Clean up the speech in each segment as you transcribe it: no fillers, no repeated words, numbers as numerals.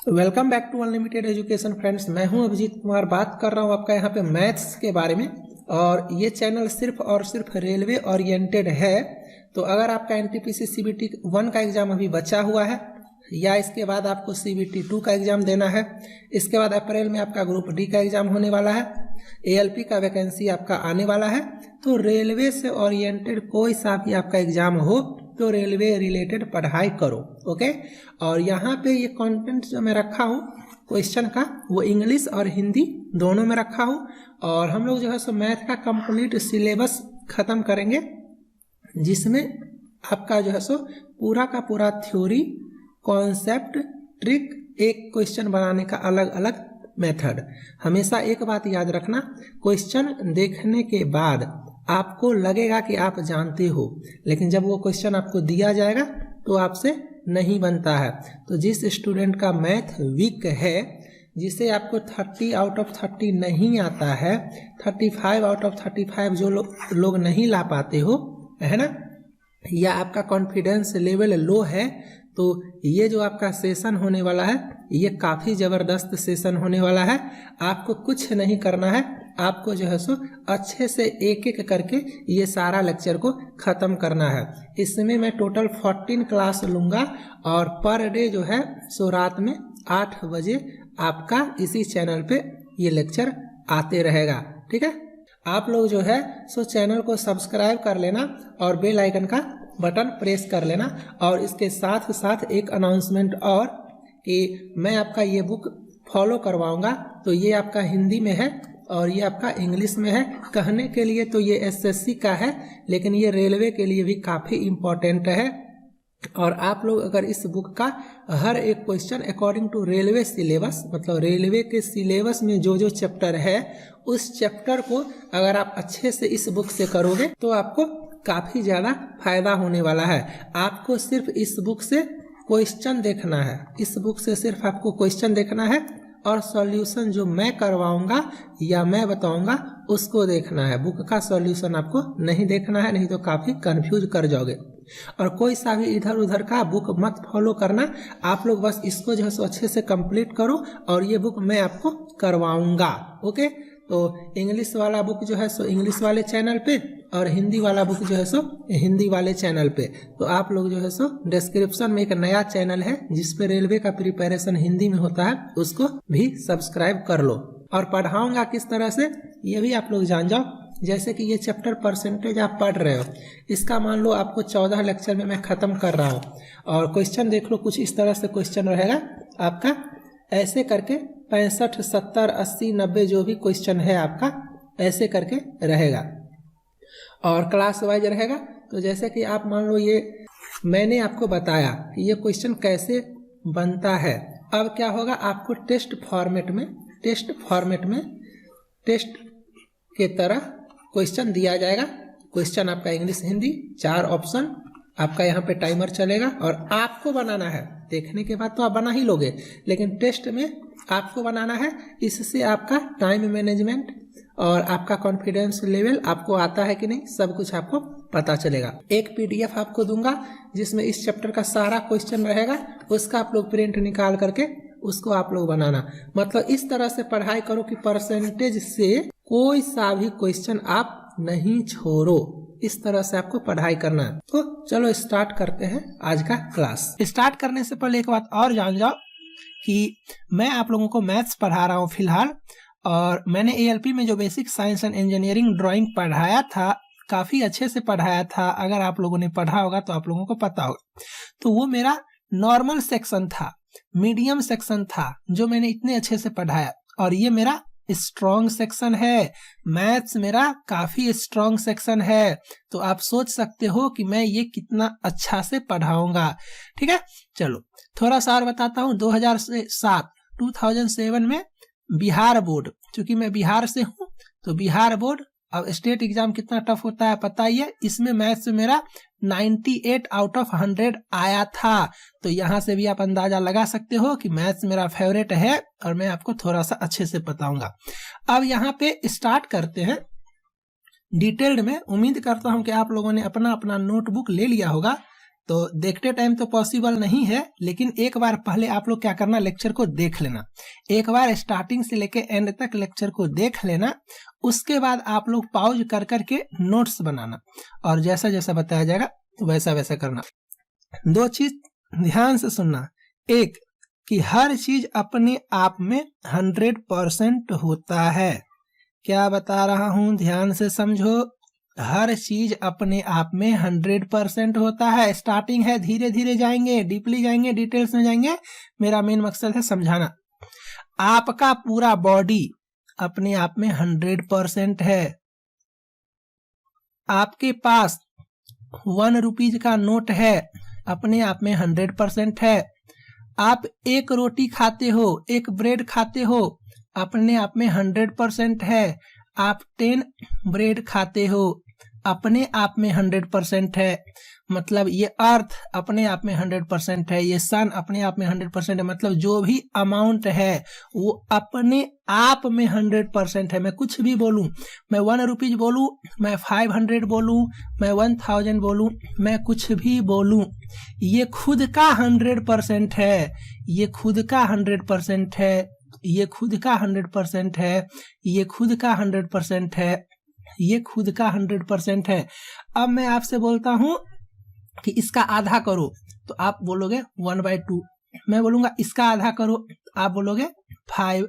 Welcome back to unlimited education friends. मैं हूं अभिजीत कुमार, बात कर रहा हूं आपका यहाँ पे मैथ्स के बारे में। और ये चैनल सिर्फ और सिर्फ रेलवे ओरिएंटेड है। तो अगर आपका एनटीपीसी सीबीटी 1 का एग्जाम अभी बचा हुआ है या इसके बाद आपको सीबीटी 2 का एग्जाम देना है, इसके बाद अप्रैल में आपका ग्रुप डी का एग्जाम होने वाला है, एएलपी का वैकेंसी आपका आने वाला है, तो रेलवे से ओरिएंटेड कोई सा भी आपका एग्जाम हो तो रेलवे रिलेटेड पढ़ाई करो। ओके। और यहाँ पे ये कंटेंट जो मैं रखा हूँ क्वेश्चन का, वो इंग्लिश और हिंदी दोनों में रखा हूँ। और हम लोग जो है सो मैथ का कंप्लीट सिलेबस खत्म करेंगे, जिसमें आपका जो है सो पूरा का पूरा थ्योरी, कॉन्सेप्ट, ट्रिक, एक क्वेश्चन बनाने का अलग अलग मेथड। हमेशा एक बात याद रखना, क्वेश्चन देखने के बाद आपको लगेगा कि आप जानते हो, लेकिन जब वो क्वेश्चन आपको दिया जाएगा तो आपसे नहीं बनता है। तो जिस स्टूडेंट का मैथ वीक है, जिसे आपको 30 आउट ऑफ 30 नहीं आता है, 35 आउट ऑफ 35 जो लोग नहीं ला पाते हो, है ना, या आपका कॉन्फिडेंस लेवल लो है, तो ये जो आपका सेशन होने वाला है ये काफ़ी ज़बरदस्त सेशन होने वाला है। आपको कुछ नहीं करना है, आपको जो है सो अच्छे से एक एक करके ये सारा लेक्चर को ख़त्म करना है। इसमें मैं टोटल 14 क्लास लूँगा और पर डे जो है सो रात में 8 बजे आपका इसी चैनल पे ये लेक्चर आते रहेगा। ठीक है, आप लोग जो है सो चैनल को सब्सक्राइब कर लेना और बेल आइकन का बटन प्रेस कर लेना। और इसके साथ साथ एक अनाउंसमेंट और कि मैं आपका ये बुक फॉलो करवाऊंगा, तो ये आपका हिंदी में है और ये आपका इंग्लिश में है। कहने के लिए तो ये एसएससी का है, लेकिन ये रेलवे के लिए भी काफ़ी इम्पोर्टेंट है। और आप लोग अगर इस बुक का हर एक question according to railway syllabus, मतलब रेलवे के सिलेबस में जो जो चैप्टर है, उस चैप्टर को अगर आप अच्छे से इस बुक से करोगे तो आपको काफ़ी ज़्यादा फायदा होने वाला है। आपको सिर्फ इस बुक से क्वेश्चन देखना है, इस बुक से सिर्फ आपको क्वेश्चन देखना है और सॉल्यूशन जो मैं करवाऊंगा या मैं बताऊंगा उसको देखना है। बुक का सॉल्यूशन आपको नहीं देखना है, नहीं तो काफ़ी कंफ्यूज कर जाओगे। और कोई सा भी इधर उधर का बुक मत फॉलो करना, आप लोग बस इसको जो है सो अच्छे से कंप्लीट करो और ये बुक मैं आपको करवाऊंगा। ओके। तो इंग्लिश वाला बुक जो है सो इंग्लिश वाले चैनल पे और हिंदी वाला बुक जो है सो हिंदी वाले चैनल पे। तो आप लोग जो है सो डिस्क्रिप्शन में एक नया चैनल है जिस पे रेलवे का प्रिपरेशन हिंदी में होता है, उसको भी सब्सक्राइब कर लो। और पढ़ाऊंगा किस तरह से ये भी आप लोग जान जाओ। जैसे कि ये चैप्टर परसेंटेज आप पढ़ रहे हो, इसका मान लो आपको 14 लेक्चर में मैं ख़त्म कर रहा हूँ और क्वेश्चन देख लो, कुछ इस तरह से क्वेश्चन रहेगा आपका। ऐसे करके 65, 70, 80, 90 जो भी क्वेश्चन है आपका ऐसे करके रहेगा और क्लास वाइज रहेगा। तो जैसे कि आप मान लो ये मैंने आपको बताया कि ये क्वेश्चन कैसे बनता है। अब क्या होगा, आपको टेस्ट फॉर्मेट में टेस्ट के तरह क्वेश्चन दिया जाएगा। क्वेश्चन आपका इंग्लिश हिंदी 4 ऑप्शन, आपका यहाँ पे टाइमर चलेगा और आपको बनाना है। देखने के बाद तो आप बना ही लोगे, लेकिन टेस्ट में आपको बनाना है। इससे आपका टाइम मैनेजमेंट और आपका कॉन्फिडेंस लेवल आपको आता है कि नहीं, सब कुछ आपको पता चलेगा। एक पीडीएफ आपको दूंगा जिसमें इस चैप्टर का सारा क्वेश्चन रहेगा, उसका आप लोग प्रिंट निकाल करके उसको आप लोग बनाना। मतलब इस तरह से पढ़ाई करो कि परसेंटेज से कोई सा भी क्वेश्चन आप नहीं छोड़ो। इस तरह से आपको पढ़ाई करना है। तो चलो स्टार्ट करते हैं आज का क्लास। स्टार्ट करने से पहले एक बात और जान जाओ कि मैं आप लोगों को मैथ्स पढ़ा रहा हूँ फिलहाल, और मैंने एएलपी में जो basic science and engineering drawing पढ़ाया था, काफ़ी अच्छे से पढ़ाया था। अगर आप लोगों ने पढ़ा होगा तो आप लोगों को पता होगा। तो वो मेरा नॉर्मल सेक्शन था, मीडियम सेक्शन था जो मैंने इतने अच्छे से पढ़ाया, और ये मेरा स्ट्रॉन्ग सेक्शन है। मैथ्स मेरा काफ़ी स्ट्रॉन्ग सेक्शन है। तो आप सोच सकते हो कि मैं ये कितना अच्छा से पढ़ाऊंगा। ठीक है, चलो थोड़ा सा और बताता हूँ। 2007 में बिहार बोर्ड, चूंकि मैं बिहार से हूँ तो बिहार बोर्ड, अब स्टेट एग्जाम कितना टफ होता है पता ही है। इसमें मैथ्स में मेरा 98 आउट ऑफ 100 आया था। तो यहाँ से भी आप अंदाजा लगा सकते हो कि मैथ्स मेरा फेवरेट है और मैं आपको थोड़ा सा अच्छे से बताऊंगा। अब यहाँ पे स्टार्ट करते हैं डिटेल्ड में। उम्मीद करता हूँ कि आप लोगों ने अपना अपना नोटबुक ले लिया होगा, तो देखते टाइम तो पॉसिबल नहीं है, लेकिन एक बार पहले आप लोग क्या करना, लेक्चर को देख लेना, एक बार स्टार्टिंग से लेके एंड तक लेक्चर को देख लेना। उसके बाद आप लोग पॉज कर करके नोट्स बनाना और जैसा जैसा बताया जाएगा वैसा वैसा करना। दो चीज ध्यान से सुनना, एक कि हर चीज अपने आप में 100% होता है। क्या बता रहा हूं, ध्यान से समझो। हर चीज अपने आप में 100% होता है। स्टार्टिंग है, धीरे धीरे जाएंगे, डीपली जाएंगे, डिटेल्स में जाएंगे। मेरा मेन मकसद है समझाना। आपका पूरा बॉडी अपने आप में 100% है। आपके पास 1 रुपीज का नोट है, अपने आप में 100% है। आप एक रोटी खाते हो, एक ब्रेड खाते हो, अपने आप में 100% है। आप 10 ब्रेड खाते हो, अपने आप में 100% है। मतलब ये अर्थ अपने आप में 100% है, ये सन अपने आप में 100% है। मतलब जो भी अमाउंट है वो अपने आप में 100% है। मैं कुछ भी बोलूं, मैं 1 रुपीज बोलूं, मैं 500 बोलूं, मैं 1000 बोलूं, मैं कुछ भी बोलूं, ये खुद का 100% है। ये खुद का 100% है। ये खुद का 100% है। ये खुद का 100% है। ये खुद का 100% है। अब मैं आपसे बोलता हूं कि इसका आधा करो, तो आप बोलोगे 1/2। मैं बोलूंगा इसका आधा करो, आप बोलोगे 5।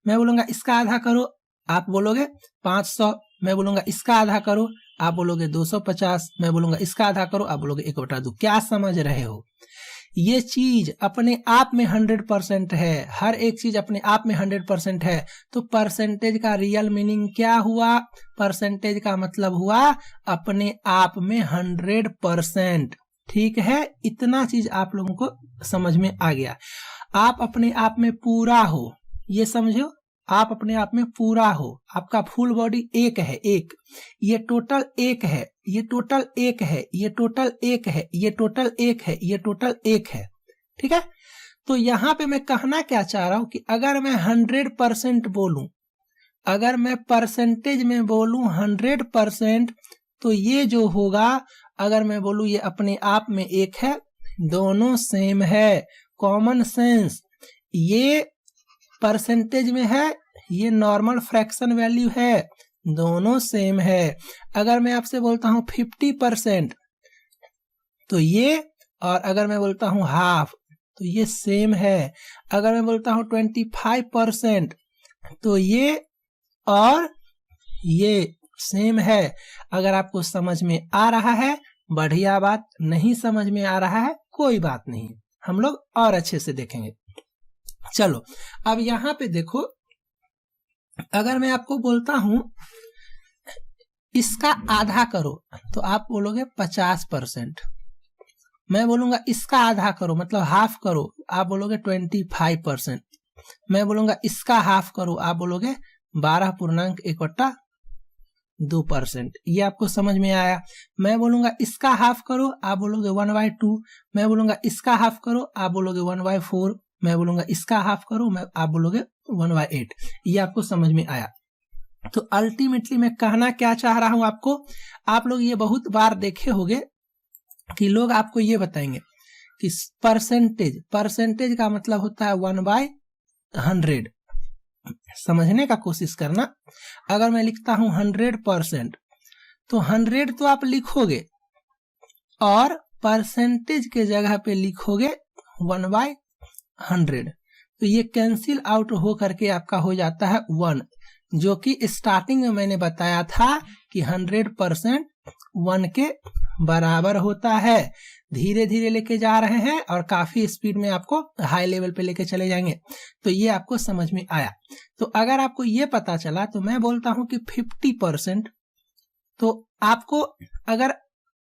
मैं बोलूंगा इसका आधा करो, आप बोलोगे 500। मैं बोलूंगा इसका आधा करो, आप बोलोगे 250। मैं बोलूंगा इसका आधा करो, आप बोलोगे 1/2। क्या समझ रहे हो? ये चीज अपने आप में 100% है। हर एक चीज अपने आप में 100% है। तो परसेंटेज का रियल मीनिंग क्या हुआ? परसेंटेज का मतलब हुआ अपने आप में 100%। ठीक है, इतना चीज आप लोगों को समझ में आ गया। आप अपने आप में पूरा हो, ये समझो। आप अपने आप में पूरा हो, आपका फुल बॉडी एक है, एक। ये टोटल एक है, ये टोटल एक है, ये टोटल एक है, ये टोटल एक है, ये टोटल एक है। ठीक है, तो यहां पे मैं कहना क्या चाह रहा हूं कि अगर मैं 100% बोलूं, अगर मैं परसेंटेज में बोलूं 100%, तो ये जो होगा, अगर मैं बोलूं ये अपने आप में एक है, दोनों सेम है, कॉमन सेंस। ये परसेंटेज में है, ये नॉर्मल फ्रैक्शन वैल्यू है, दोनों सेम है। अगर मैं आपसे बोलता हूं 50%, तो ये, और अगर मैं बोलता हूं हाफ, तो ये सेम है। अगर मैं बोलता हूं 25%, तो ये और ये सेम है। अगर आपको समझ में आ रहा है बढ़िया बात, नहीं समझ में आ रहा है कोई बात नहीं, हम लोग और अच्छे से देखेंगे। चलो अब यहां पे देखो, अगर मैं आपको बोलता हूं इसका आधा करो, तो आप बोलोगे 50%। मैं बोलूंगा इसका आधा करो, मतलब हाफ करो, आप बोलोगे 25%। मैं बोलूंगा इसका हाफ करो, आप बोलोगे 12.1/2%। ये आपको समझ में आया। मैं बोलूंगा इसका हाफ करो, आप बोलोगे 1/2। मैं बोलूंगा इसका हाफ करो, आप बोलोगे 1/4। मैं बोलूंगा इसका हाफ करो, आप बोलोगे 1/8। ये आपको समझ में आया। तो अल्टीमेटली मैं कहना क्या चाह रहा हूं आपको, आप लोग ये बहुत बार देखे होंगे कि लोग आपको ये बताएंगे कि परसेंटेज का मतलब होता है 1/100। समझने का कोशिश करना। अगर मैं लिखता हूं 100%, तो 100 तो आप लिखोगे और परसेंटेज के जगह पे लिखोगे 1/100। तो ये कैंसिल आउट हो करके आपका हो जाता है 1, जो कि स्टार्टिंग में मैंने बताया था कि 100% 1 के बराबर होता है। धीरे धीरे लेके जा रहे हैं और काफी स्पीड में आपको हाई लेवल पे लेके चले जाएंगे। तो ये आपको समझ में आया। तो अगर आपको ये पता चला, तो मैं बोलता हूं कि 50%, तो आपको अगर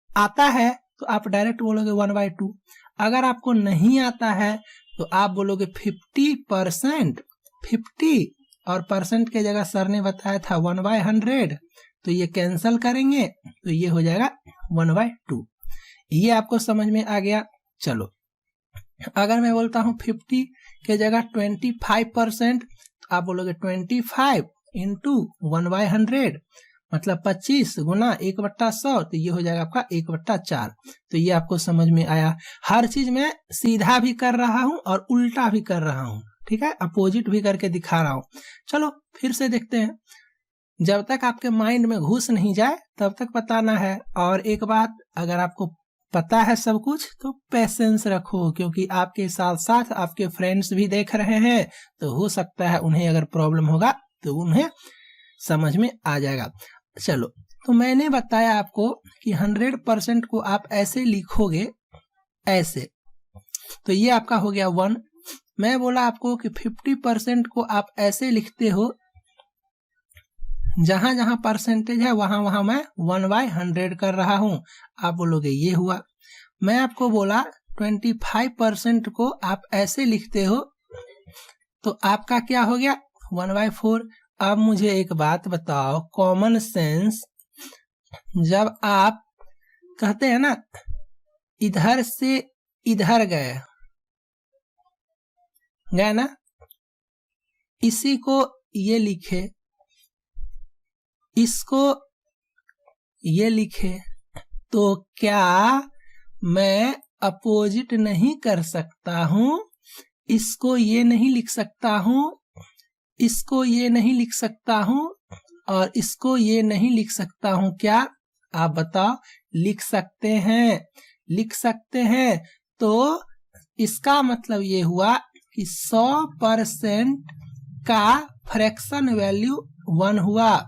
आता है तो आप डायरेक्ट बोलोगे 1/2। अगर आपको नहीं आता है तो आप बोलोगे 50%। 50 और परसेंट के जगह सर ने बताया था 1/100, तो ये कैंसल करेंगे, तो ये हो जाएगा 1/2। ये आपको समझ में आ गया। चलो अगर मैं बोलता हूं 50 के जगह 25%, तो आप बोलोगे 25 × 1/100। मतलब 25 गुना 1/100, तो ये हो जाएगा आपका 1/4। तो ये आपको समझ में आया। हर चीज मैं सीधा भी कर रहा हूं और उल्टा भी कर रहा हूं, ठीक है, अपोजिट भी करके दिखा रहा हूं। चलो फिर से देखते हैं। जब तक आपके माइंड में घुस नहीं जाए तब तक बताना है। और एक बात, अगर आपको पता है सब कुछ तो पेशेंस रखो, क्योंकि आपके साथ साथ आपके फ्रेंड्स भी देख रहे हैं, तो हो सकता है उन्हें अगर प्रॉब्लम होगा तो उन्हें समझ में आ जाएगा। चलो, तो मैंने बताया आपको कि 100% को आप ऐसे लिखोगे, ऐसे, तो ये आपका हो गया 1। मैं बोला आपको कि 50% को आप ऐसे लिखते हो, जहां जहां परसेंटेज है वहां वहां मैं 1/100 कर रहा हूं। आप बोलोगे ये हुआ। मैं आपको बोला 25% को आप ऐसे लिखते हो, तो आपका क्या हो गया 1/4। अब मुझे एक बात बताओ, कॉमन सेंस, जब आप कहते हैं ना इधर से इधर गए ना, इसी को ये लिखे, इसको ये लिखे, तो क्या मैं अपोजिट नहीं कर सकता हूं? इसको ये नहीं लिख सकता हूं, इसको ये नहीं लिख सकता हूं, और इसको ये नहीं लिख सकता हूं? क्या आप बताओ? लिख सकते हैं, लिख सकते हैं। तो इसका मतलब ये हुआ कि 100% का फ्रैक्शन वैल्यू 1 हुआ।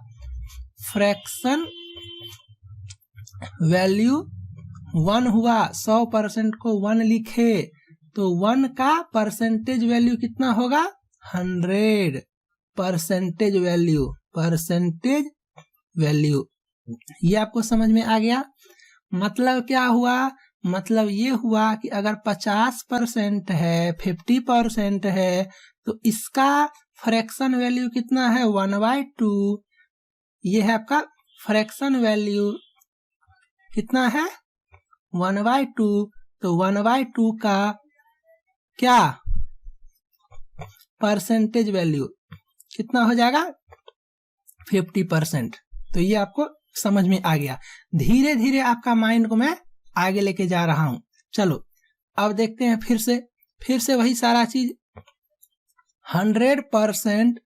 फ्रैक्शन वैल्यू 1 हुआ। 100% को 1 लिखे तो 1 का परसेंटेज वैल्यू कितना होगा 100। परसेंटेज वैल्यू, परसेंटेज वैल्यू, ये आपको समझ में आ गया। मतलब क्या हुआ? मतलब ये हुआ कि अगर 50% है, 50% है, तो इसका फ्रैक्शन वैल्यू कितना है 1/2। ये है आपका फ्रैक्शन वैल्यू, कितना है 1/2। तो 1/2 का क्या परसेंटेज वैल्यू कितना हो जाएगा 50%। तो ये आपको समझ में आ गया। धीरे धीरे आपका माइंड को मैं आगे लेके जा रहा हूं। चलो अब देखते हैं फिर से वही सारा चीज। 100%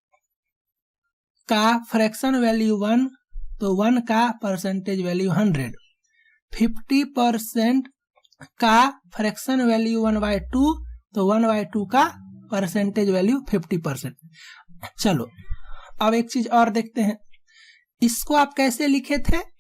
का फ्रैक्शन वैल्यू 1, तो 1 का परसेंटेज वैल्यू 100। 50% का फ्रैक्शन वैल्यू 1/2, तो 1/2 का परसेंटेज वैल्यू 50%। चलो अब एक चीज और देखते हैं। इसको आप कैसे लिखे थे?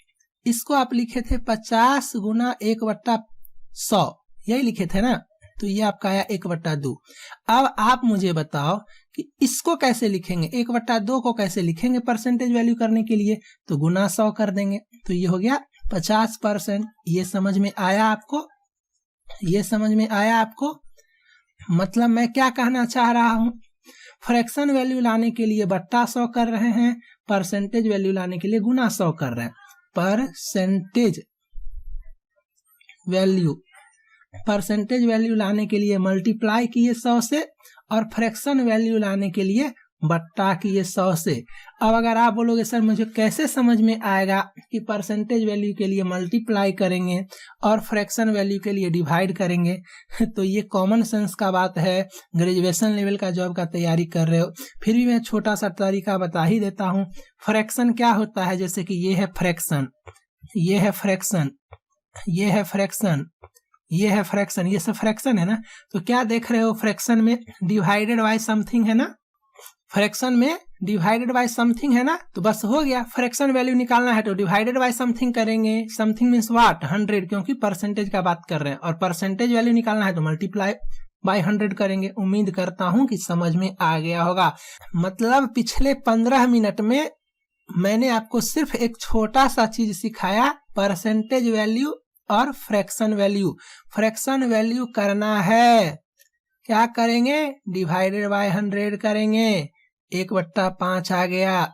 इसको आप लिखे थे 50 गुना 1/100, यही लिखे थे ना। तो ये आपका आया 1/2। अब आप मुझे बताओ कि इसको कैसे लिखेंगे, 1/2 को कैसे लिखेंगे परसेंटेज वैल्यू करने के लिए? तो गुना 100 कर देंगे, तो ये हो गया 50%। ये समझ में आया आपको? ये समझ में आया आपको? मतलब मैं क्या कहना चाह रहा हूं, फ्रैक्शन वैल्यू लाने के लिए बट्टा 100 कर रहे हैं, परसेंटेज वैल्यू लाने के लिए गुना 100 कर रहे हैं। परसेंटेज वैल्यू लाने के लिए मल्टीप्लाई किए 100 से, और फ्रैक्शन वैल्यू लाने के लिए बट्टा किए 100 से। अब अगर आप बोलोगे सर मुझे कैसे समझ में आएगा कि परसेंटेज वैल्यू के लिए मल्टीप्लाई करेंगे और फ्रैक्शन वैल्यू के लिए डिवाइड करेंगे, तो ये कॉमन सेंस का बात है। ग्रेजुएशन लेवल का जॉब का तैयारी कर रहे हो, फिर भी मैं छोटा सा तरीका बता ही देता हूँ। फ्रैक्शन क्या होता है, जैसे कि ये है फ्रैक्शन, ये है फ्रैक्शन, ये है फ्रैक्शन, ये है फ्रैक्शन, ये सब फ्रैक्शन है ना। तो क्या देख रहे हो, फ्रैक्शन में डिवाइडेड बाय समथिंग है ना, फ्रैक्शन में डिवाइडेड बाय समथिंग है ना। तो बस हो गया, फ्रैक्शन वैल्यू निकालना है तो डिवाइडेड बाय समथिंग करेंगे। समथिंग मींस व्हाट 100, क्योंकि परसेंटेज का बात कर रहे हैं, और परसेंटेज वैल्यू निकालना है तो मल्टीप्लाई बाय 100 करेंगे। उम्मीद करता हूं कि समझ में आ गया होगा। मतलब पिछले 15 मिनट में मैंने आपको सिर्फ एक छोटा सा चीज सिखाया, परसेंटेज वैल्यू और फ्रैक्शन वैल्यू। फ्रैक्शन वैल्यू करना है, क्या करेंगे, डिवाइडेड बाय 100 करेंगे, 1/5 आ गया।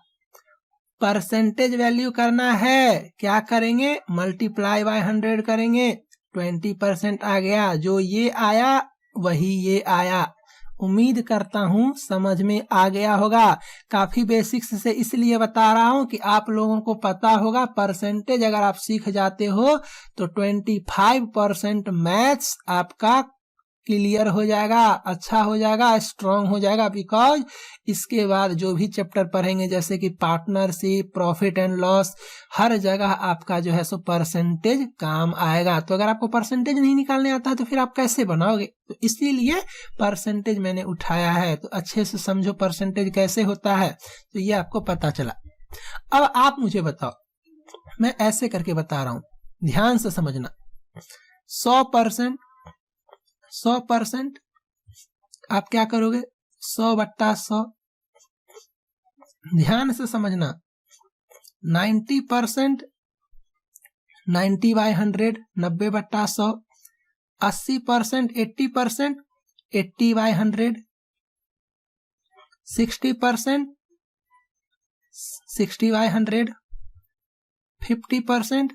परसेंटेज वैल्यू करना है, क्या करेंगे, मल्टीप्लाई बाय 100 करेंगे, 20% आ गया। जो ये आया वही ये आया, उम्मीद करता हूं समझ में आ गया होगा। काफी बेसिक्स से इसलिए बता रहा हूं कि आप लोगों को पता होगा परसेंटेज अगर आप सीख जाते हो तो 25% मैथ्स आपका क्लियर हो जाएगा, अच्छा हो जाएगा, स्ट्रांग हो जाएगा। बिकॉज इसके बाद जो भी चैप्टर पढ़ेंगे जैसे कि पार्टनरशिप, प्रॉफिट एंड लॉस, हर जगह आपका जो है सो परसेंटेज काम आएगा। तो अगर आपको परसेंटेज नहीं निकालने आता है तो फिर आप कैसे बनाओगे? तो इसीलिए परसेंटेज मैंने उठाया है। तो अच्छे से समझो परसेंटेज कैसे होता है, तो ये आपको पता चला। अब आप मुझे बताओ, मैं ऐसे करके बता रहा हूं, ध्यान से समझना। 100% आप क्या करोगे? 100/100। ध्यान से समझना। 90% 90/100, 90/100। 80% 80% 80/100। 60% 60/100। 50%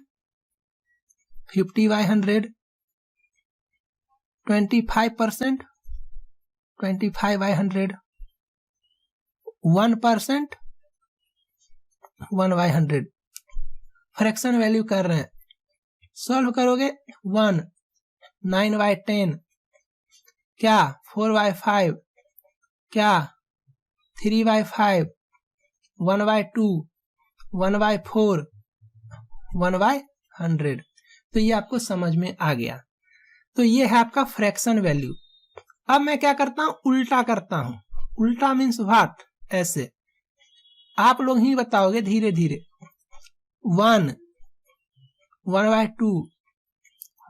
50/100। 25% 25/100। 1% 1/100। फ्रैक्शन वैल्यू कर रहे हैं, सॉल्व करोगे। 1 9/10, क्या 4/5, क्या 3/5, 1/2, 1/4, 1/100। तो ये आपको समझ में आ गया। तो ये है आपका फ्रैक्शन वैल्यू। अब मैं क्या करता हूं? उल्टा करता हूं। उल्टा मीन्स व्हाट? ऐसे आप लोग ही बताओगे धीरे धीरे। 1 1/2,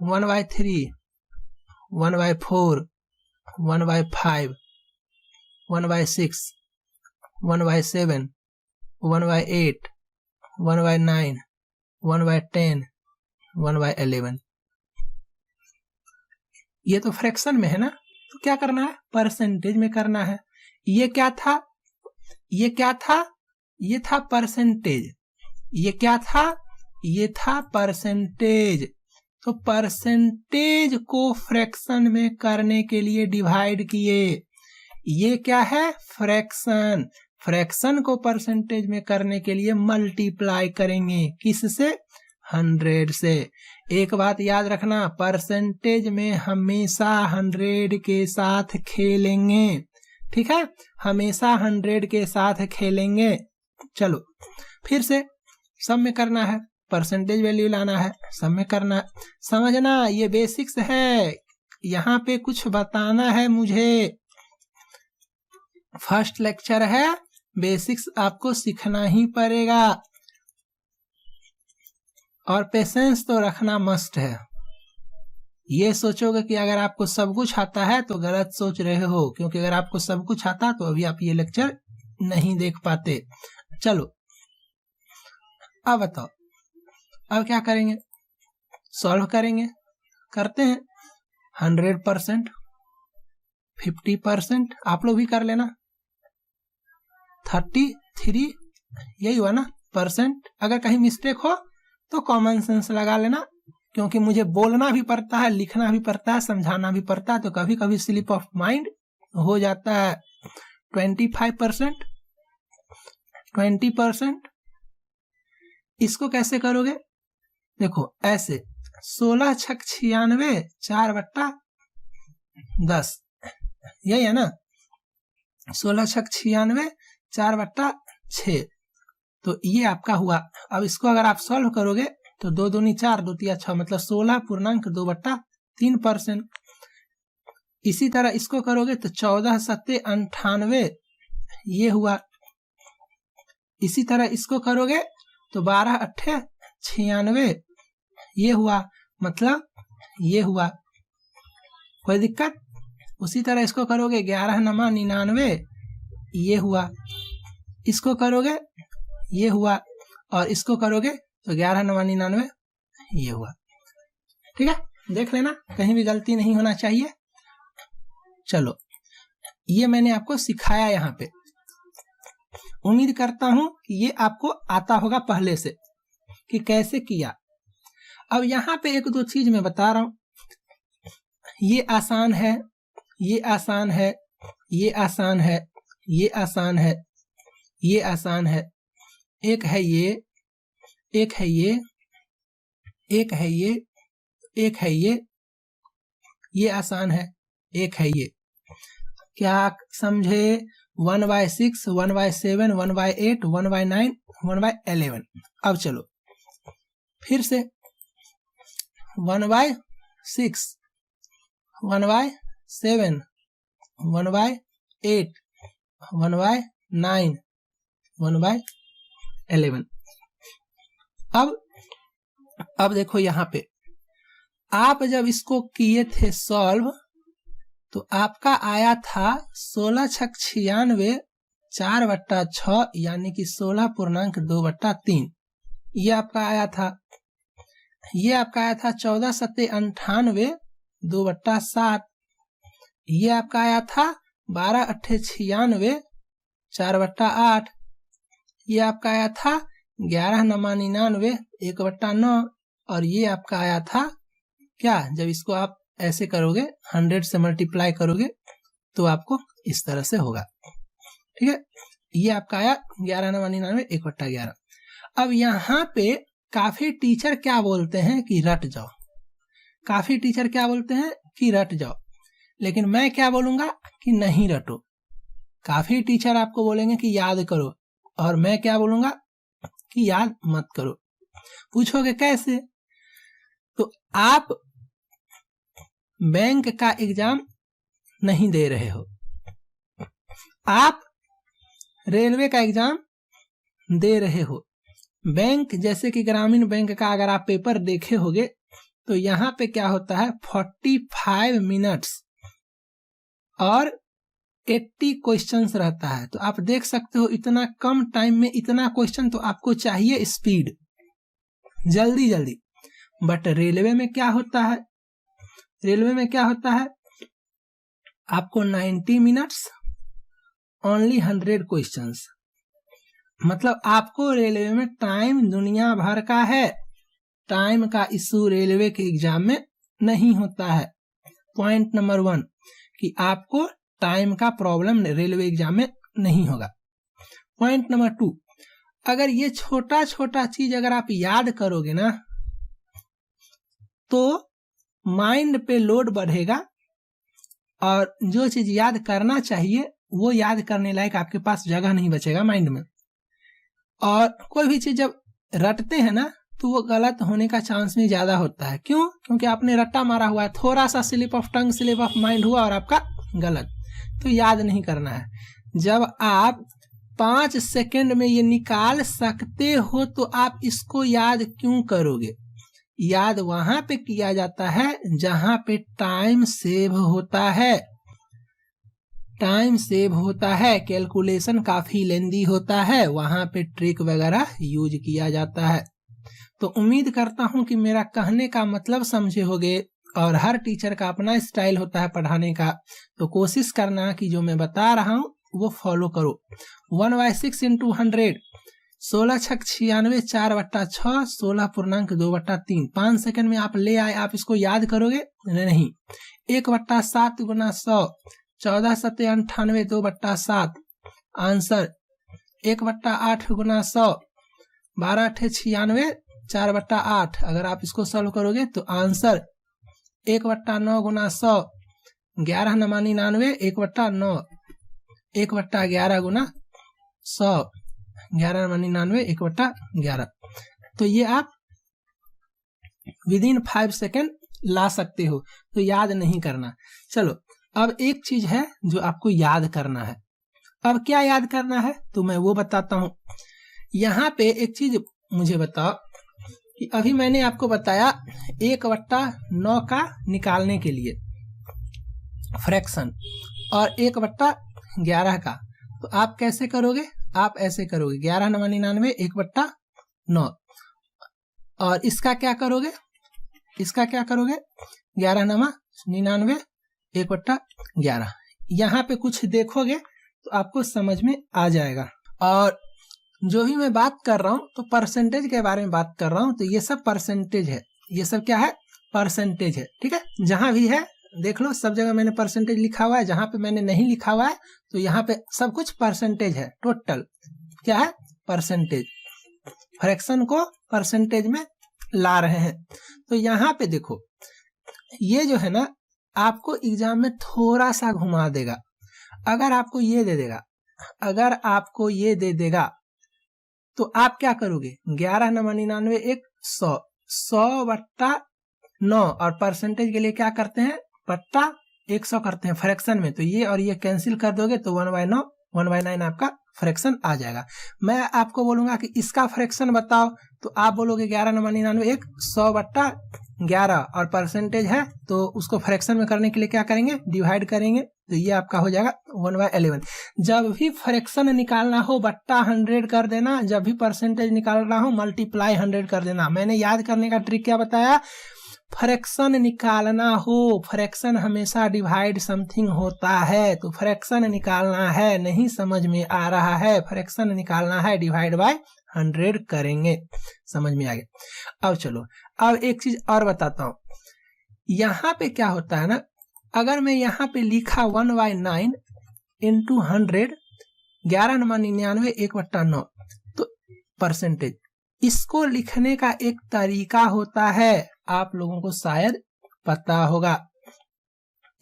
1/3, 1/4, 1/5, 1/6, 1/7, 1/8, 1/9, 1/10, 1/11। ये तो फ्रैक्शन में है ना, तो क्या करना है? परसेंटेज में करना है। ये क्या था? ये क्या था? ये था परसेंटेज। ये क्या था? ये था परसेंटेज। तो परसेंटेज को फ्रैक्शन में करने के लिए डिवाइड किए। ये क्या है? फ्रैक्शन। फ्रैक्शन को परसेंटेज में करने के लिए मल्टीप्लाई करेंगे। किससे? 100 से। एक बात याद रखना, परसेंटेज में हमेशा 100 के साथ खेलेंगे, ठीक है? हमेशा 100 के साथ खेलेंगे। चलो फिर से सब में करना है, परसेंटेज वैल्यू लाना है, सब में करना है। समझना, ये बेसिक्स है, यहाँ पे कुछ बताना है मुझे। फर्स्ट लेक्चर है, बेसिक्स आपको सीखना ही पड़ेगा और पेशेंस तो रखना मस्ट है। ये सोचोगे कि अगर आपको सब कुछ आता है तो गलत सोच रहे हो, क्योंकि अगर आपको सब कुछ आता तो अभी आप ये लेक्चर नहीं देख पाते। चलो अब बताओ, अब क्या करेंगे? सॉल्व करेंगे। करते हैं। 100%, 50%, आप लोग भी कर लेना। 33, यही हुआ ना परसेंट। अगर कहीं मिस्टेक हो तो कॉमन सेंस लगा लेना, क्योंकि मुझे बोलना भी पड़ता है, लिखना भी पड़ता है, समझाना भी पड़ता है, तो कभी कभी स्लिप ऑफ माइंड हो जाता है। 25%, 20%, इसको कैसे करोगे? देखो ऐसे, 16 छक 96, 4/10, यही है ना? 16 छक 96, 4/6, तो ये आपका हुआ। अब इसको अगर आप सॉल्व करोगे तो 2 दूनी 4, 2 तिया 6, मतलब 16.2/3%। इसी तरह इसको करोगे तो 14 7 98, ये हुआ। इसी तरह इसको करोगे तो 12 8 96, ये हुआ, मतलब ये हुआ। कोई दिक्कत? उसी तरह इसको करोगे 11 9 99, ये हुआ। इसको करोगे, ये हुआ, और इसको करोगे तो 11 9 99, ये हुआ। ठीक है, देख लेना, कहीं भी गलती नहीं होना चाहिए। चलो, ये मैंने आपको सिखाया यहाँ पे। उम्मीद करता हूं कि ये आपको आता होगा पहले से कि कैसे किया। अब यहाँ पे 1-2 चीज मैं बता रहा हूं। ये आसान है, ये आसान है, ये आसान है, ये आसान है, ये आसान है, एक है ये, एक है ये, एक है ये, एक है ये आसान है, एक है ये। क्या समझे? 1/6, 1/7, 1/8, 1/9, 1/11। अब चलो फिर से 1/6, 1/7, 1/8, 1/9, 1/11। अब देखो यहाँ पे आप जब इसको किए थे सॉल्व तो आपका आया था 16 छक 96, 4/6 यानी कि 16.2/3। ये आपका आया था। ये आपका आया था 14 सत्ते 98, 2/7। ये आपका आया था 12 अट्ठे 96, 4/8। ये आपका आया था 11 नमा 99, 1/9। और ये आपका आया था क्या, जब इसको आप ऐसे करोगे 100 से मल्टीप्लाई करोगे तो आपको इस तरह से होगा। ठीक है, ये आपका आया 11 नमा 99, 1/11। अब यहाँ पे काफी टीचर क्या बोलते हैं कि रट जाओ, काफी टीचर क्या बोलते हैं कि रट जाओ, लेकिन मैं क्या बोलूंगा कि नहीं रटो। काफी टीचर आपको बोलेंगे कि याद करो और मैं क्या बोलूंगा कि याद मत करो। पूछोगे कैसे? तो आप बैंक का एग्जाम नहीं दे रहे हो, आप रेलवे का एग्जाम दे रहे हो। बैंक जैसे कि ग्रामीण बैंक का अगर आप पेपर देखे होगे तो यहाँ पे क्या होता है 45 मिनट्स और 80 क्वेश्चंस रहता है। तो आप देख सकते हो इतना कम टाइम में इतना क्वेश्चन, तो आपको चाहिए स्पीड, जल्दी जल्दी। बट रेलवे में क्या होता है, रेलवे में क्या होता है आपको 90 मिनट्स ओनली 100 क्वेश्चंस। मतलब आपको रेलवे में टाइम दुनिया भर का है, टाइम का इशू रेलवे के एग्जाम में नहीं होता है। पॉइंट नंबर 1 कि आपको टाइम का प्रॉब्लम रेलवे एग्जाम में नहीं होगा। पॉइंट नंबर 2, अगर ये छोटा छोटा चीज अगर आप याद करोगे ना तो माइंड पे लोड बढ़ेगा और जो चीज याद करना चाहिए वो याद करने लायक आपके पास जगह नहीं बचेगा माइंड में। और कोई भी चीज जब रटते हैं ना तो वो गलत होने का चांस भी ज्यादा होता है। क्यों? क्योंकि आपने रट्टा मारा हुआ है, थोड़ा सा slip of tongue, slip of mind हुआ और आपका गलत। तो याद नहीं करना है। जब आप 5 सेकंड में ये निकाल सकते हो तो आप इसको याद क्यों करोगे? याद वहां पे किया जाता है जहां पे टाइम सेव होता है, टाइम सेव होता है, कैलकुलेशन काफी लेंदी होता है, वहां पे ट्रिक वगैरह यूज किया जाता है। तो उम्मीद करता हूं कि मेरा कहने का मतलब समझे होगे। और हर टीचर का अपना स्टाइल होता है पढ़ाने का, तो कोशिश करना कि जो मैं बता रहा हूं वो फॉलो करो। 1/6 × 100, 16 छक 96, 4/6, 16.2/3। 5 सेकंड में आप ले आए, आप इसको याद करोगे नहीं। 1/7 × 100, 14 सत्ते 98, 2/7। आंसर 1/8 × 100, 12 अट्ठे 96, 4/8। अगर आप इसको सॉल्व करोगे तो आंसर 1/9 × 100, 11 नमा 99, 1/9, 1/11 × 100, 11 नमा 99, 1/11। तो ये आप विदिन 5 सेकेंड ला सकते हो, तो याद नहीं करना। चलो अब एक चीज है जो आपको याद करना है। अब क्या याद करना है तो मैं वो बताता हूं। यहाँ पे एक चीज मुझे बताओ कि अभी मैंने आपको बताया 1/9 का निकालने के लिए फ्रैक्शन और 1/11 का, तो आप कैसे करोगे? आप ऐसे करोगे 11 नमा 99, 1/9। और इसका क्या करोगे? इसका क्या करोगे? 11 नमा 99, 1/11। यहाँ पे कुछ देखोगे तो आपको समझ में आ जाएगा। और जो भी मैं बात कर रहा हूँ तो परसेंटेज के बारे में बात कर रहा हूँ, तो ये सब परसेंटेज है, ये सब क्या है? परसेंटेज है। ठीक है, जहां भी है देख लो सब जगह मैंने परसेंटेज लिखा हुआ है, जहां पे मैंने नहीं लिखा हुआ है तो यहाँ पे सब कुछ परसेंटेज है। टोटल क्या है? परसेंटेज। फ्रैक्शन को परसेंटेज में ला रहे हैं। तो यहाँ पे देखो ये जो है ना आपको एग्जाम में थोड़ा सा घुमा देगा। अगर आपको ये दे देगा, अगर आपको ये दे देगा तो आप क्या करोगे? 11 × 99 1 100, 100/9 और परसेंटेज के लिए क्या करते हैं? बट्टा 100 करते हैं फ्रैक्शन में। तो ये और ये कैंसिल कर दोगे तो 1/9 1/9 आपका फ्रैक्शन आ जाएगा। मैं आपको बोलूंगा कि इसका फ्रैक्शन बताओ तो आप बोलोगे 11 × 99 1 100/11 और परसेंटेज है तो उसको फ्रैक्शन में करने के लिए क्या करेंगे? डिवाइड करेंगे। तो ये आपका हो जाएगा 1/11। जब भी फ्रैक्शन निकालना हो बट्टा 100 कर देना, जब भी परसेंटेज निकालना हो मल्टीप्लाई 100 कर देना। मैंने याद करने का ट्रिक क्या बताया? फ्रैक्शन निकालना हो, फ्रैक्शन हमेशा डिवाइड समथिंग होता है। तो फ्रैक्शन निकालना है, नहीं समझ में आ रहा है, फ्रैक्शन निकालना है, डिवाइड बाय 100 करेंगे। समझ में आ गया? अब चलो अब एक चीज और बताता हूं। यहाँ पे क्या होता है ना, अगर मैं यहाँ पे लिखा 1/9 इंटू 100, 11 × 99 1/9 तो परसेंटेज। इसको लिखने का एक तरीका होता है, आप लोगों को शायद पता होगा।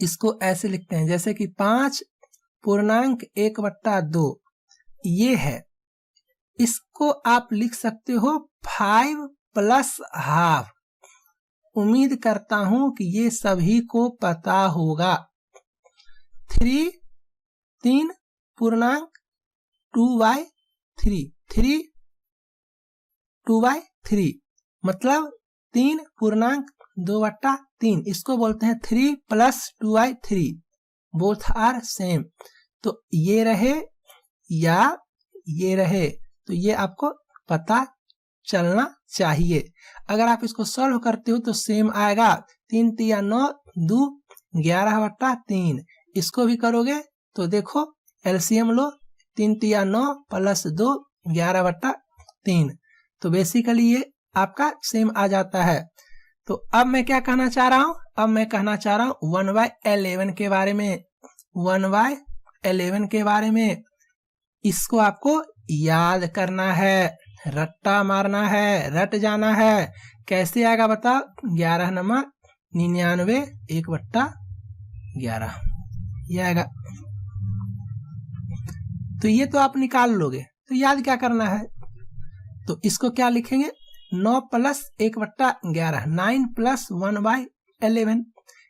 इसको ऐसे लिखते हैं जैसे कि 5.1/2 ये है। इसको आप लिख सकते हो 5 + ½ उम्मीद करता हूं कि ये सभी को पता होगा। 3.2/3 2/3 मतलब 3.2/3। इसको बोलते हैं 3 + 2/3, बोथ आर सेम। तो ये रहे या ये रहे, तो ये आपको पता चलना चाहिए। अगर आप इसको सॉल्व करते हो तो सेम आएगा। 3 × 3 = 9, 2 11/3। इसको भी करोगे तो देखो एलसीएम लो, 3 × 3 = 9 + 2 11/3। तो बेसिकली ये आपका सेम आ जाता है। तो अब मैं क्या कहना चाह रहा हूं? अब मैं कहना चाह रहा हूं 1/11 के बारे में। 1/11 के बारे में इसको आपको याद करना है, रट्टा मारना है, रट जाना है। कैसे आएगा बताओ? 11 × 99 1/11 ये आएगा। तो ये तो आप निकाल लोगे। तो याद क्या करना है? तो इसको क्या लिखेंगे? 9 + 1/11, 9 + 1/11।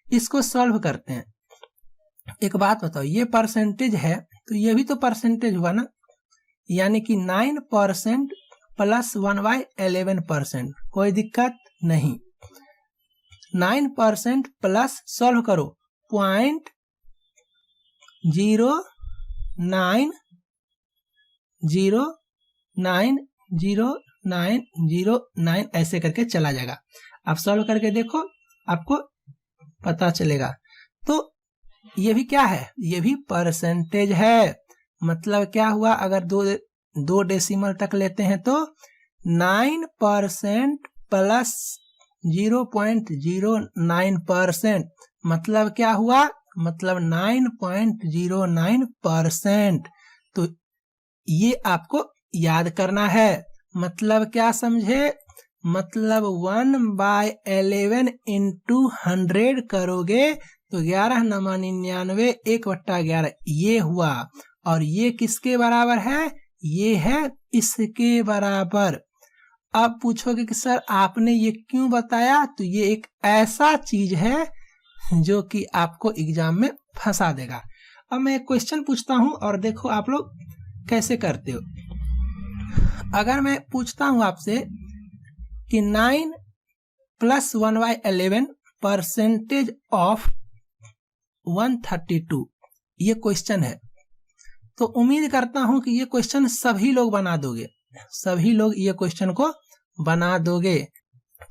इसको सॉल्व करते हैं। एक बात बताओ, ये परसेंटेज है तो ये भी तो परसेंटेज हुआ ना, यानी कि 9% + 1/11%। कोई दिक्कत नहीं। 9% प्लस सॉल्व करो 0.090909 ऐसे करके चला जाएगा। आप सॉल्व करके देखो, आपको पता चलेगा। तो ये भी क्या है? ये भी परसेंटेज है। मतलब क्या हुआ? अगर दो डेसिमल तक लेते हैं तो 9% + 0.09%। मतलब क्या हुआ? मतलब 9.09%। तो ये आपको याद करना है। मतलब क्या समझे? मतलब 1/11 इंटू 100 करोगे तो 11 × 99 1/11 ये हुआ। और ये किसके बराबर है? ये है इसके बराबर। अब पूछोगे कि सर आपने ये क्यों बताया? तो ये एक ऐसा चीज है जो कि आपको एग्जाम में फंसा देगा। अब मैं एक क्वेश्चन पूछता हूं और देखो आप लोग कैसे करते हो। अगर मैं पूछता हूं आपसे कि 9 + 1/11 परसेंटेज ऑफ 132, ये क्वेश्चन है। तो उम्मीद करता हूं कि ये क्वेश्चन सभी लोग बना दोगे, सभी लोग ये क्वेश्चन को बना दोगे।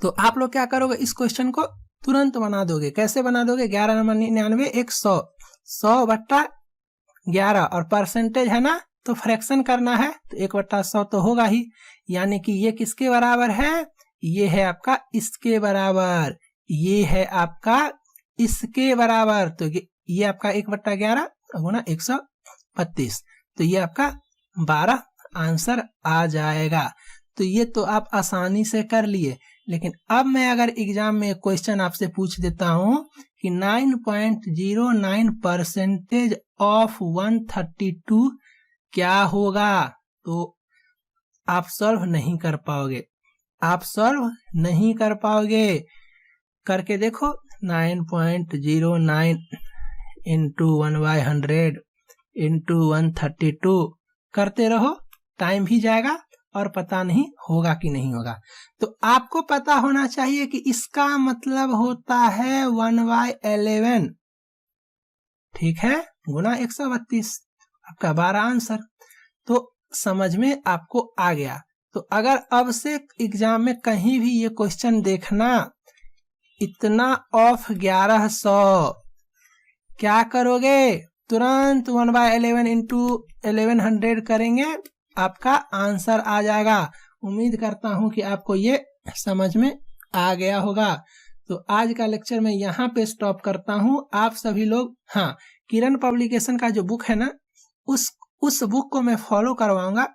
तो आप लोग क्या करोगे? इस क्वेश्चन को तुरंत बना दोगे। कैसे बना दोगे? 11 × 99 100, 100/11 और परसेंटेज है ना, तो फ्रैक्शन करना है तो 1/100 तो होगा ही। यानी कि ये किसके बराबर है? ये है आपका इसके बराबर। ये है आपका इसके बराबर, तो ये आपका 1/11 गुना 132, तो ये आपका 12 आंसर आ जाएगा। तो ये तो आप आसानी से कर लिए। लेकिन अब मैं अगर एग्जाम में क्वेश्चन आपसे पूछ देता हूं कि 9.09% ऑफ 132 क्या होगा, तो आप सॉल्व नहीं कर पाओगे, आप सॉल्व नहीं कर पाओगे। करके देखो, 9.09 इंटू 1/100 इंटू 132 करते रहो, टाइम भी जाएगा और पता नहीं होगा कि नहीं होगा। तो आपको पता होना चाहिए कि इसका मतलब होता है 1/11, ठीक है, गुना 132, आपका 12 आंसर। तो समझ में आपको आ गया। तो अगर अब से एग्जाम में कहीं भी ये क्वेश्चन देखना, इतना ऑफ 1100, क्या करोगे, तुरंत 1/11 इंटू 1100 करेंगे, आपका आंसर आ जाएगा। उम्मीद करता हूं कि आपको ये समझ में आ गया होगा। तो आज का लेक्चर मैं यहाँ पे स्टॉप करता हूं। आप सभी लोग, हाँ, किरण पब्लिकेशन का जो बुक है ना, उस बुक को मैं फॉलो करवाऊंगा।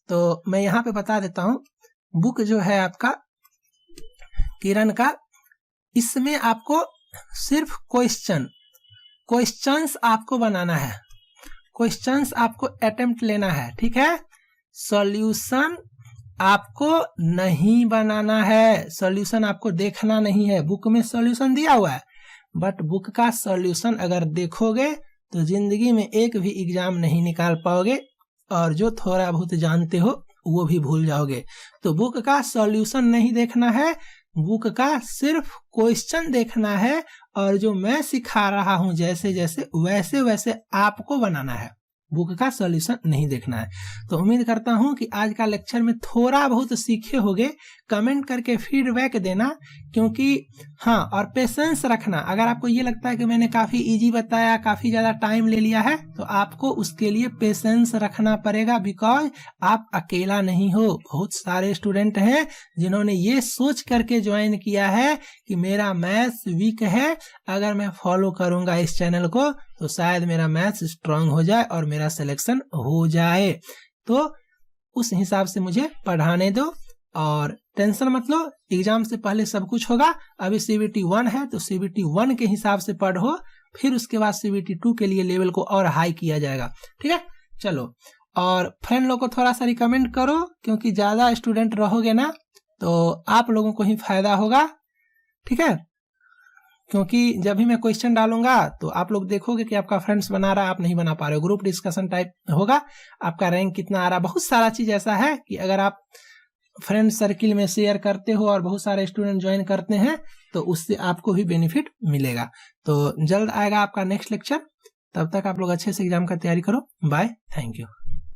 तो मैं यहाँ पे बता देता हूँ, बुक जो है आपका किरण का, इसमें आपको सिर्फ क्वेश्चंस आपको बनाना है, क्वेश्चंस आपको अटेम्प्ट लेना है, ठीक है। सॉल्यूशन आपको नहीं बनाना है, सॉल्यूशन आपको देखना नहीं है। बुक में सॉल्यूशन दिया हुआ है, बट बुक का सॉल्यूशन अगर देखोगे तो जिंदगी में एक भी एग्जाम नहीं निकाल पाओगे, और जो थोड़ा बहुत जानते हो वो भी भूल जाओगे। तो बुक का सॉल्यूशन नहीं देखना है, बुक का सिर्फ क्वेश्चन देखना है, और जो मैं सिखा रहा हूं जैसे जैसे वैसे वैसे आपको बनाना है, बुक का सॉल्यूशन नहीं देखना है। तो उम्मीद करता हूं कि आज का लेक्चर में थोड़ा बहुत सीखे होगे। कमेंट करके फीडबैक देना, क्योंकि हाँ, और पेशेंस रखना। अगर आपको ये लगता है कि मैंने काफी इजी बताया, काफी ज्यादा टाइम ले लिया है, तो आपको उसके लिए पेशेंस रखना पड़ेगा, बिकॉज आप अकेला नहीं हो। बहुत सारे स्टूडेंट हैं जिन्होंने ये सोच करके ज्वाइन किया है कि मेरा मैथ्स वीक है, अगर मैं फॉलो करूंगा इस चैनल को तो शायद मेरा मैथ्स स्ट्रांग हो जाए और मेरा सिलेक्शन हो जाए। तो उस हिसाब से मुझे पढ़ाने दो, और टेंशन मत लो, एग्जाम से पहले सब कुछ होगा। अभी CBT 1 है तो CBT 1 के हिसाब से पढ़ो, फिर उसके बाद CBT 2 के लिए लेवल को और हाई किया जाएगा, ठीक है। चलो, और फ्रेंड लोग को थोड़ा सा रिकमेंड करो, क्योंकि ज्यादा स्टूडेंट रहोगे ना तो आप लोगों को ही फायदा होगा, ठीक है। क्योंकि जब भी मैं क्वेश्चन डालूंगा तो आप लोग देखोगे कि आपका फ्रेंड्स बना रहा है, आप नहीं बना पा रहे हो, ग्रुप डिस्कशन टाइप होगा, आपका रैंक कितना आ रहा है। बहुत सारा चीज ऐसा है कि अगर आप फ्रेंड सर्किल में शेयर करते हो और बहुत सारे स्टूडेंट ज्वाइन करते हैं तो उससे आपको भी बेनिफिट मिलेगा। तो जल्द आएगा आपका नेक्स्ट लेक्चर, तब तक आप लोग अच्छे से एग्जाम का तैयारी करो। Bye, thank you.